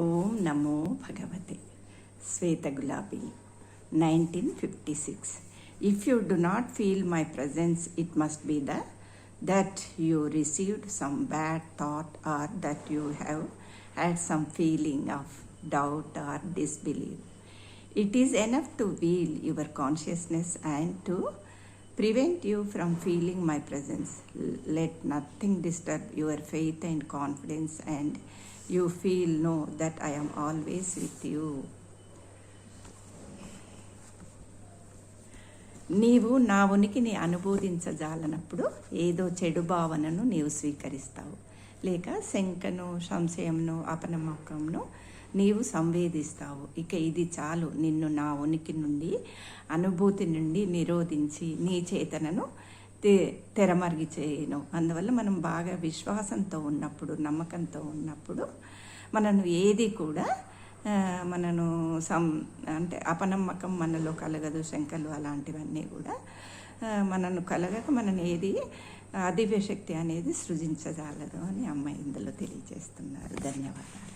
ఓం నమో భగవతే శ్వేతగులాబీ 1956. If you do not feel my presence, it must be that you received some bad thought, or that you have had some feeling of doubt or disbelief. It is enough to veil your consciousness and to prevent you from feeling my presence. Let nothing disturb your faith and confidence, and you know that I am always with you. నీవు నా ఉనికిని అనుబోధించజాలనప్పుడు ఏదో చెడు భావనను నీవు స్వీకరిస్తావు, లేక శంకను, సంశయంను, అపనమ్మకంను నీవు సంవేదిస్తావు. ఇక ఇది చాలు నిన్ను నా ఉనికి నుండి, అనుభూతి నుండి నిరోధించి నీ చేతనను తెరమరిగి చేయను. అందువల్ల మనం బాగా విశ్వాసంతో ఉన్నప్పుడు, నమ్మకంతో ఉన్నప్పుడు మనను ఏది కూడా మనను అంటే అపనమ్మకం మనలో కలగదు, శంకలు అలాంటివన్నీ కూడా మనను కలగక మనని ఏది అదివ్యశక్తి అనేది సృజించజాలదు అని అమ్మ ఇందులో తెలియజేస్తున్నారు. ధన్యవాదాలు.